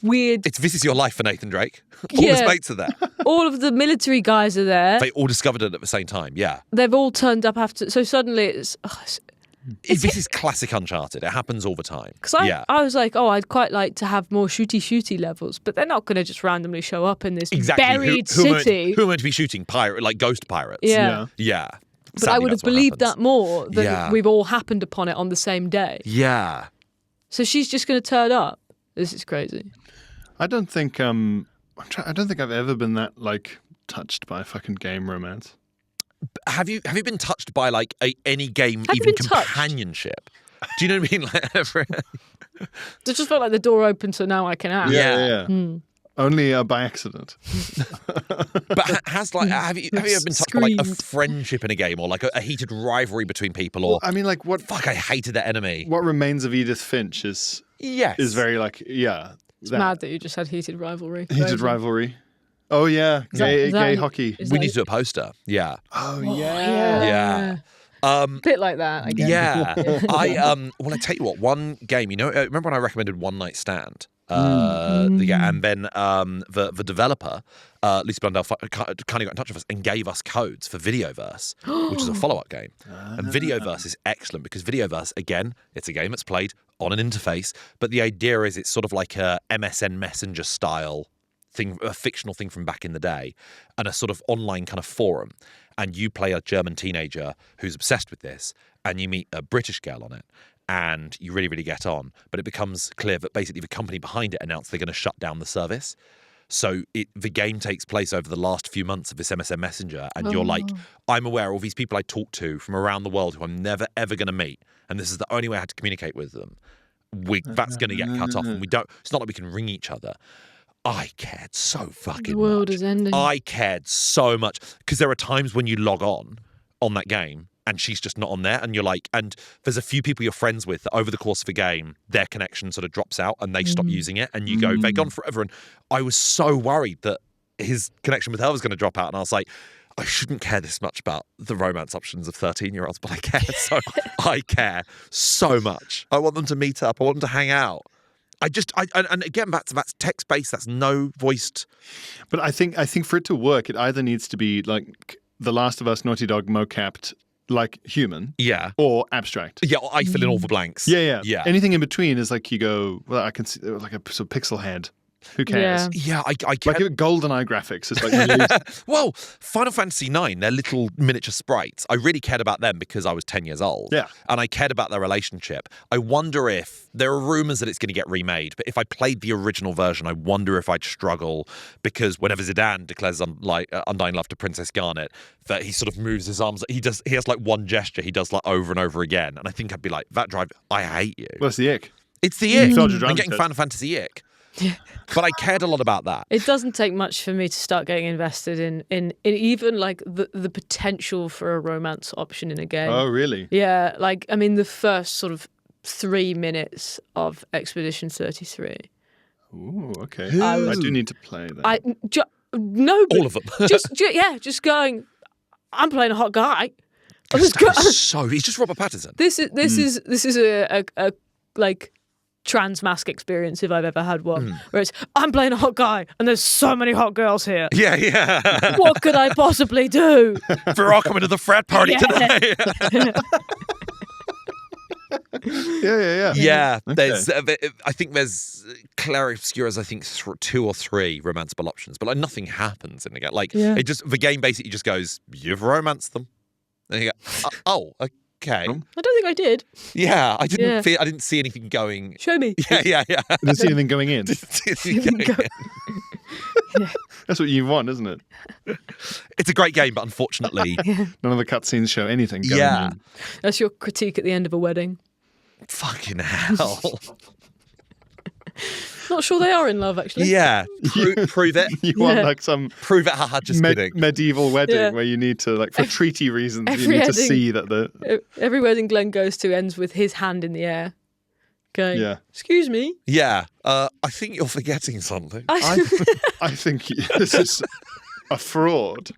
weird. This is your life for Nathan Drake. All his Yeah. mates are there. All of the military guys are there. They all discovered it at the same time. Yeah. They've all turned up after. So suddenly it's. This is classic Uncharted. It happens all the time. Because I was like, oh, I'd quite like to have more shooty levels, but they're not going to just randomly show up in this buried city. Who are meant to be shooting ghost pirates? Yeah. Yeah. But Sadly, I would have that's what believed happens. that more that Yeah. we've all happened upon it on the same day. Yeah. So she's just going to turn up. This is crazy. I don't think I don't think I've ever been that touched by a fucking game romance. Have you been touched by any game, Have you even been touched? companionship? Do you know what I mean? It just felt like the door opened, so now I can act. Yeah. Only by accident. But have you ever been touched by a Screamed. friendship in a game, or a heated rivalry between people, or Well, I mean, what fuck, I hated that enemy. what remains of Edith Finch is Yes. very It's mad that you just had heated rivalry. heated Crazy. rivalry. Oh yeah, is that- gay hockey. is We that- need to do a poster. Yeah. Oh Yeah. Bit like that, I guess. Yeah. I tell you what, one game, remember when I recommended One Night Stand? And then the developer, Lisa Blundell, kind of got in touch with us and gave us codes for Videoverse, which is a follow-up game. And Videoverse is excellent because Videoverse, again, it's a game that's played on an interface, but the idea is it's sort of like a MSN Messenger style thing, a fictional thing from back in the day, and a sort of online kind of forum. And you play a German teenager who's obsessed with this, and you meet a British girl on it, and you really, really get on. But it becomes clear that basically the company behind it announced they're going to shut down the service. So the game takes place over the last few months of this MSN Messenger, and you're like, I'm aware of all these people I talk to from around the world who I'm never, ever going to meet, and this is the only way I had to communicate with them. That's going to get cut off, and it's not like we can ring each other. I cared so fucking The world much. is ending. I cared so much because there are times when you log on that game and she's just not on there, and you're like, and there's a few people you're friends with that over the course of a game, their connection sort of drops out and they stop using it, and you go, they're gone forever. And I was so worried that his connection with her was going to drop out, and I was like, I shouldn't care this much about the romance options of 13-year-olds, but I care so much. I want them to meet up. I want them to hang out. And again, that's text-based. That's no voiced. But I think for it to work, it either needs to be like The Last of Us, Naughty Dog, mocapped like human, Yeah. or abstract. Yeah, I fill in all the blanks. Yeah. Yeah. Anything in between is like you go, well, I can see like a sort of pixel head Who cares? Yeah, I Like kept... GoldenEye graphics. It's like you lose- Well, Final Fantasy IX, they're little miniature sprites. I really cared about them because I was 10 years old. Yeah. And I cared about their relationship. I wonder if there are rumors that it's going to get remade, but if I played the original version, I wonder if I'd struggle because whenever Zidane declares undying love to Princess Garnet, that he sort of moves his arms. He has like one gesture he does like over and over again. And I think I'd be like, that drive, I hate you. well, it's the ick. It's the ick. Felt your I'm drums getting did. Final Fantasy ick. But I cared a lot about that. It doesn't take much for me to start getting invested in even like the potential for a romance option in a game. Oh, really? Yeah, like I mean the first sort of 3 minutes of Expedition 33. Ooh, okay. I I was- do need to play that. Nobody, All of them. just going. I'm playing a hot guy. I'm just go- He's just Robert Pattinson. this is a like trans mask experience if I've ever had one. Where it's I'm playing a hot guy and there's so many hot girls here. Yeah. What could I possibly do? We're all coming to the frat party Yeah. tonight. Yeah. Yeah, Okay. there's. I think there's Claire Obscura's. I think 2 or 3 romanceable options, but like nothing happens in the game. Like Yeah. the game basically just goes, you've romanced them, and you go, oh, okay, I don't think I did. yeah. I didn't Yeah. feel. I didn't see anything going. Show me. Yeah. Didn't see anything going in. Go. That's what you want, isn't it? It's a great game, but unfortunately, None of the cutscenes show anything going yeah. in. That's your critique at the end of a wedding. Fucking hell. Not sure they are in love actually. Yeah, prove it. You want Yeah. like some Prove it. Haha, just kidding. medieval wedding Yeah. where you need to, like, for treaty reasons, you every need to wedding- see that the. Every wedding Glenn goes to ends with his hand in the air. Going, Yeah. excuse me. Yeah, I think you're forgetting something. I think this is a fraud.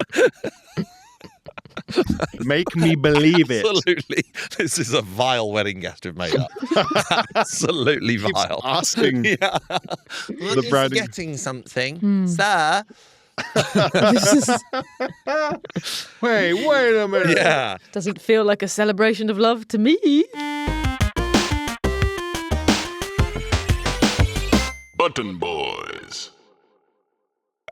Make me believe it. Absolutely. This is a vile wedding guest we've made up. Absolutely vile. Asking Yeah. the bride. Forgetting something, sir. This is, Wait a minute. Yeah. doesn't feel like a celebration of love to me. Button Boys.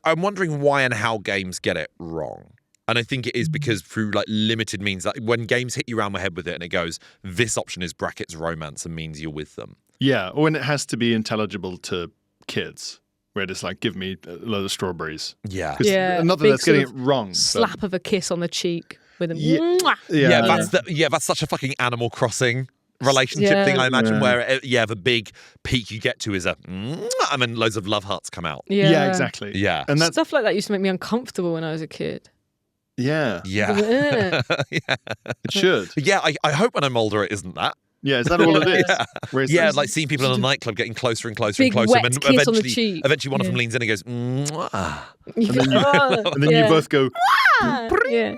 I'm wondering why and how games get it wrong. And I think it is because through like limited means, that when games hit you around the head with it and it goes, this option is brackets romance and means you're with them. Yeah, or when it has to be intelligible to kids, where it's like, give me a load of strawberries. Yeah. 'Cause Yeah, not that big that's getting it sort of wrong. but- Slap of a kiss on the cheek with a Yeah. mwah. Yeah, That's such a fucking Animal Crossing relationship Yeah. thing, I imagine, Yeah. where the big peak you get to is a and then loads of love hearts come out. yeah, exactly. Yeah. And that's Stuff like that used to make me uncomfortable when I was a kid. yeah, Yeah. it should. Yeah, I hope when I'm older it isn't that. Yeah, is that all it is? Where it's Yeah, like- like seeing people in a nightclub getting closer and closer Big and closer. wet And kiss on the eventually, cheek. eventually one of them Yeah. leans in and goes, mwah. and then you both go, yeah.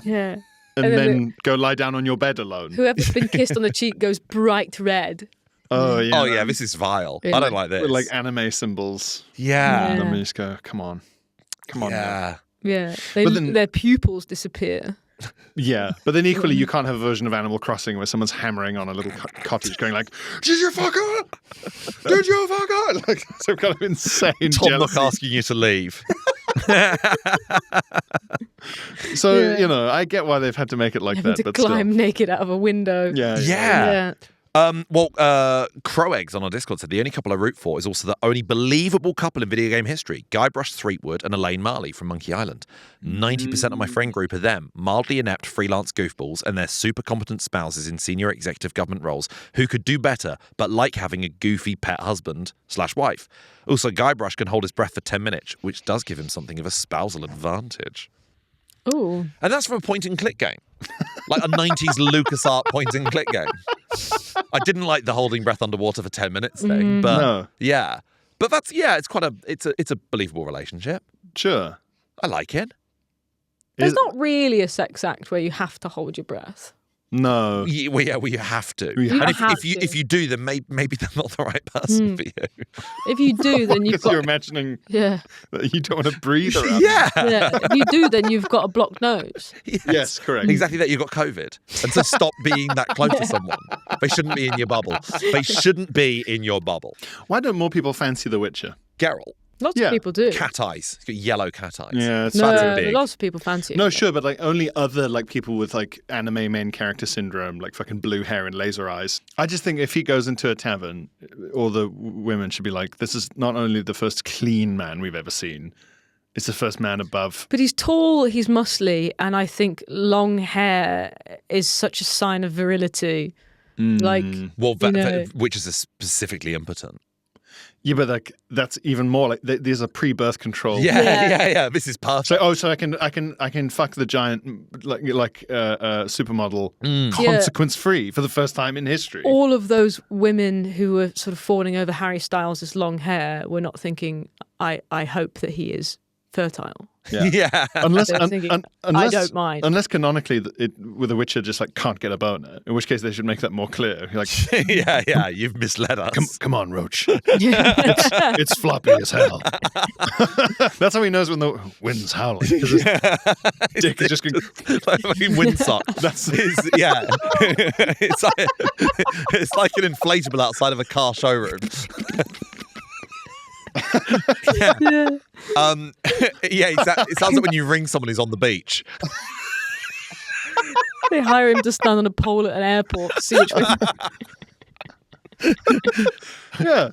Yeah. and And then then go lie down on your bed alone. Whoever's been kissed on the cheek goes bright red. Oh yeah. Oh, yeah, this is vile. Yeah. I don't like this. With like anime symbols. yeah. And then we just go, come on. Now. Yeah. Yeah. But then- Their pupils disappear. Yeah, but then equally, you can't have a version of Animal Crossing where someone's hammering on a little cottage, going like, "Did you fuck her? Did you fuck her?" Like some kind of insane Tom jealousy. Nook asking you to leave. So Yeah. you know, I get why they've had to make it like Having that, to but climb still, naked out of a window. yeah. Yeah. Crow Eggs on our Discord said the only couple I root for is also the only believable couple in video game history, Guybrush Threepwood and Elaine Marley from Monkey Island. 90% of my friend group are them, mildly inept freelance goofballs and their super competent spouses in senior executive government roles who could do better but like having a goofy pet husband/wife. Also, Guybrush can hold his breath for 10 minutes, which does give him something of a spousal advantage. Ooh. And that's from a point-and-click game. Like a 90s LucasArts point-and-click game. I didn't like the holding breath underwater for 10 minutes thing, but No. yeah. But that's, yeah, it's a believable relationship. Sure. I like it. There's Is- not really a sex act where you have to hold your breath. No. Well, you have to. You And have if you to. if you do, then maybe they're not the right person for you. If you do, then you've Because you're got imagining yeah. that you don't want to breathe around. Yeah. Yeah. If you do, then you've got a blocked nose. Yes, correct. Exactly that. You've got COVID. And so stop being that close to someone. They shouldn't be in your bubble. They shouldn't be in your bubble. Why don't more people fancy The Witcher? Geralt, Lots Yeah. of people do. cat eyes. He's got yellow cat eyes. Yeah, it's No, That's big. lots of people fancy it. No, sure, but like only other like people with like anime main character syndrome, like fucking blue hair and laser eyes. I just think if he goes into a tavern, all the women should be like, "This is not only the first clean man we've ever seen, it's the first man above." But he's tall, he's muscly, and I think long hair is such a sign of virility. Like, Well, you know. witches are specifically impotent. Yeah, but like that's even more like these are pre-birth control. Yeah. This is perfect. So I can fuck the giant like supermodel consequence free for the first time in history. all of those women who were sort of fawning over Harry Styles' long hair were not thinking, I hope that he is fertile. Yeah. Unless, They're thinking, unless, I don't mind. Unless canonically, with a Witcher just like can't get a boner. In which case, they should make that more clear. You're like, yeah, you've misled us. come on, Roach. It's floppy as hell. That's how he knows when the wind's howling. 'Cause his dick is just going. Like fucking windsock. That's yeah. It's like an inflatable outside of a car showroom. Yeah. Yeah, exactly. It sounds like when you ring someone who's on the beach. They hire him to stand on a pole at an airport to see which way. Yeah,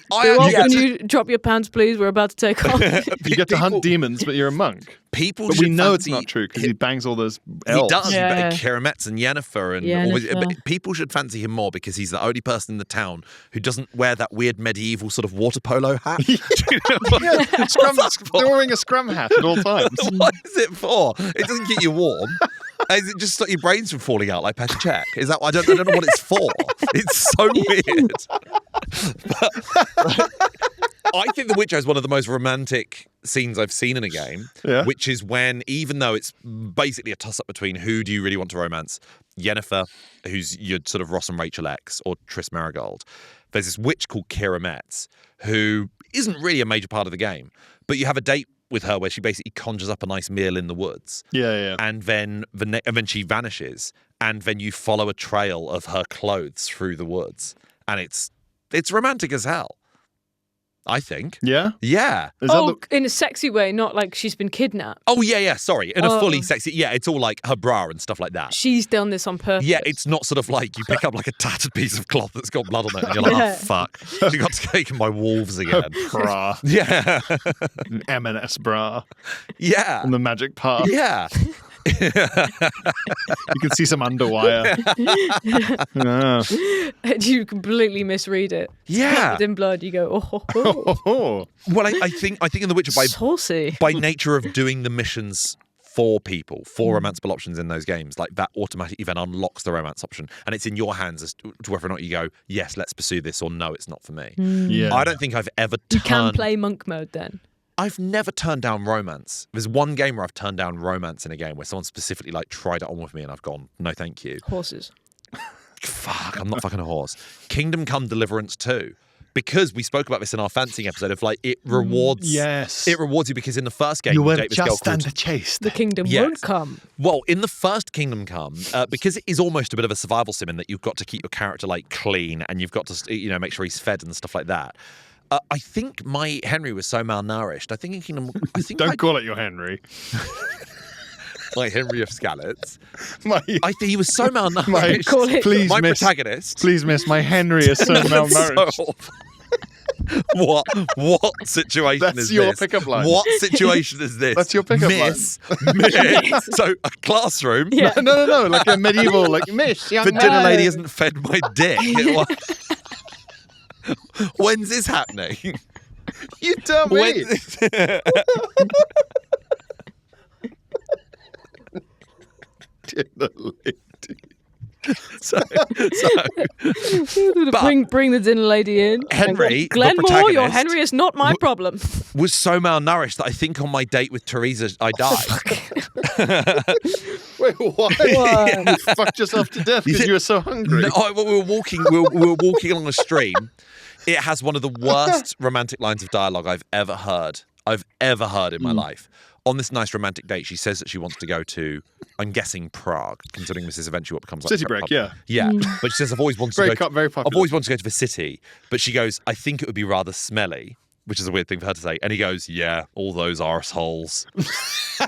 Can you drop your pants, please? We're about to take off. you get to hunt demons, but you're a monk. People But should we know it's fancy- not true because he bangs all those He elves. does, Yeah. but Kirametz and Yennefer and Yennefer. but people should fancy him more because he's the only person in the town who doesn't wear that weird medieval sort of water polo hat. Do you know what- Yeah, scrum, What's that for? they're wearing a scrum hat at all times. What is it for? It doesn't get you warm. Is it just stop your brains from falling out like Petr Cech? Is that I don't know what it's for. It's so weird. But, I think The Witcher is one of the most romantic scenes I've seen in a game, which is when, even though it's basically a toss-up between who do you really want to romance, Yennefer, who's your sort of Ross and Rachel X, or Triss Marigold, there's this witch called Kirametz, who isn't really a major part of the game, but you have a date with her where she basically conjures up a nice meal in the woods. Yeah. And then she vanishes, and then you follow a trail of her clothes through the woods, and it's romantic as hell, I think. Yeah? Yeah. Is that Oh, in a sexy way, not like she's been kidnapped. Oh, yeah, sorry. In a Oh. fully sexy... Yeah, it's all like her bra and stuff like that. She's done this on purpose. Yeah, it's not sort of like you pick up like a tattered piece of cloth that's got blood on it and you're like, Yeah. oh, fuck. She got taken by wolves again. bra? Yeah. An M&S bra Yeah. and the magic part. Yeah. You can see some underwire. Yeah. And you completely misread it. Yeah. Covered in blood, you go, oh, Oh. Well, I think in The Witcher, saucy. by nature of doing the missions for people, for romanceable options in those games, like that automatically then unlocks the romance option, and it's in your hands as to whether or not you go, yes, let's pursue this, or no, it's not for me. Yeah. I don't think I've ever You turned... can play monk mode then. I've never turned down romance. There's one game where I've turned down romance in a game where someone specifically like tried it on with me and I've gone, no, thank you. Horses. Fuck, I'm not fucking a horse. Kingdom Come Deliverance 2. Because we spoke about this in our fancying episode of like, it rewards... Yes. It rewards you because in the first game, You date weren't this girl just called... under chase. The kingdom Yes. won't come. Well, in the first Kingdom Come, because it is almost a bit of a survival sim in that you've got to keep your character like clean and you've got to, make sure he's fed and stuff like that. I think my Henry was so malnourished. I think in Kingdom... Don't call it your Henry. My Henry of Scallots. My, I think he was so malnourished. Call it- please, My miss. protagonist. Please, miss. My Henry is so malnourished. So- What situation That's is your this? pickup line. What situation is this? That's your pickup miss, Miss. So a classroom. Yeah. No. Like a medieval, like, miss, young The man. dinner lady hasn't fed my dick. When's this happening? You tell me. When's Dinner lady. so Bring the dinner lady in. Henry, the Glenmore, your protagonist, Henry is not my problem. was so malnourished that I think on my date with Teresa, I died. Wait, why? You fucked yourself to death because you were so hungry. No, we were walking along a stream. It has one of the worst romantic lines of dialogue I've ever heard in my life. On this nice romantic date, she says that she wants to go to, I'm guessing, Prague, considering this is eventually what becomes like City a break, pub. yeah. Yeah, but she says, I've always wanted Very to go very popular. I've always wanted to go to the city, but she goes, I think it would be rather smelly. which is a weird thing for her to say. And he goes, yeah, all those arseholes.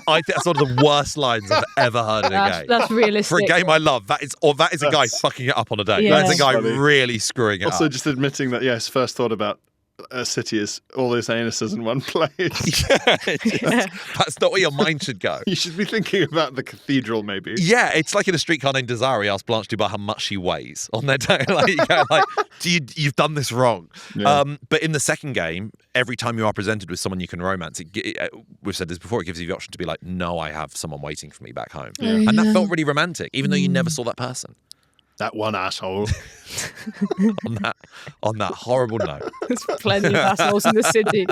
I think that's one of the worst lines I've ever heard in a game. That's realistic. For a game I love, that is a guy fucking it up on a date. Yeah. That's a guy Funny. really screwing it Also, up. just admitting that, his first thought about a city is all those anuses in one place. That's not where your mind should go. You should be thinking about the cathedral, maybe. Yeah, it's like in A Streetcar Named Desire, he asked Blanche DuBois how much she weighs on their day. You've done this wrong. Yeah. But in the second game, every time you are presented with someone you can romance, we've said this before, it gives you the option to be like, no, I have someone waiting for me back home. And that felt really romantic, even though you never saw that person. That one asshole. on that horrible note. There's plenty of assholes in the city.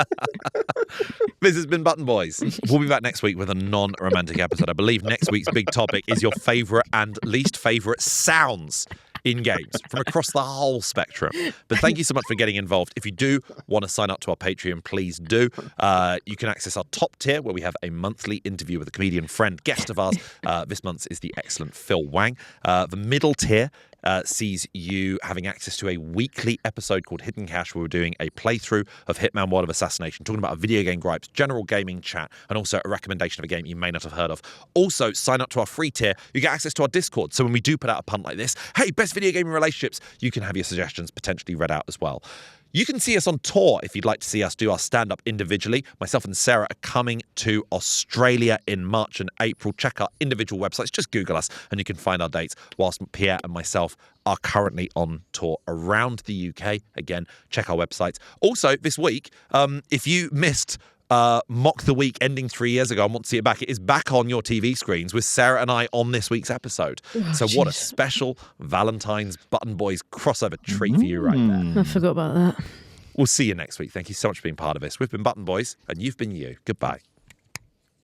This has been Button Boys. We'll be back next week with a non-romantic episode. I believe next week's big topic is your favourite and least favourite sounds in games from across the whole spectrum. But thank you so much for getting involved. If you do want to sign up to our Patreon, please do. You can access our top tier where we have a monthly interview with a comedian friend, guest of ours. This month's is the excellent Phil Wang. The middle tier sees you having access to a weekly episode called Hidden Cache, where we're doing a playthrough of Hitman World of Assassination, talking about a video game gripes, general gaming chat, and also a recommendation of a game you may not have heard of. Also, sign up to our free tier. You get access to our Discord. So when we do put out a punt like this, hey, best video gaming relationships, you can have your suggestions potentially read out as well. You can see us on tour if you'd like to see us do our stand-up individually. Myself and Sarah are coming to Australia in March and April. Check our individual websites. Just Google us and you can find our dates, whilst Pierre and myself are currently on tour around the UK. Again, check our websites. Also, this week, if you missed Mock the Week ending 3 years ago and want to see it back, it is back on your TV screens with Sarah and I on this week's episode. What a special Valentine's Button Boys crossover treat for you right there. I forgot about that. We'll see you next week. Thank you so much for being part of this. We've been Button Boys and you've been you. Goodbye.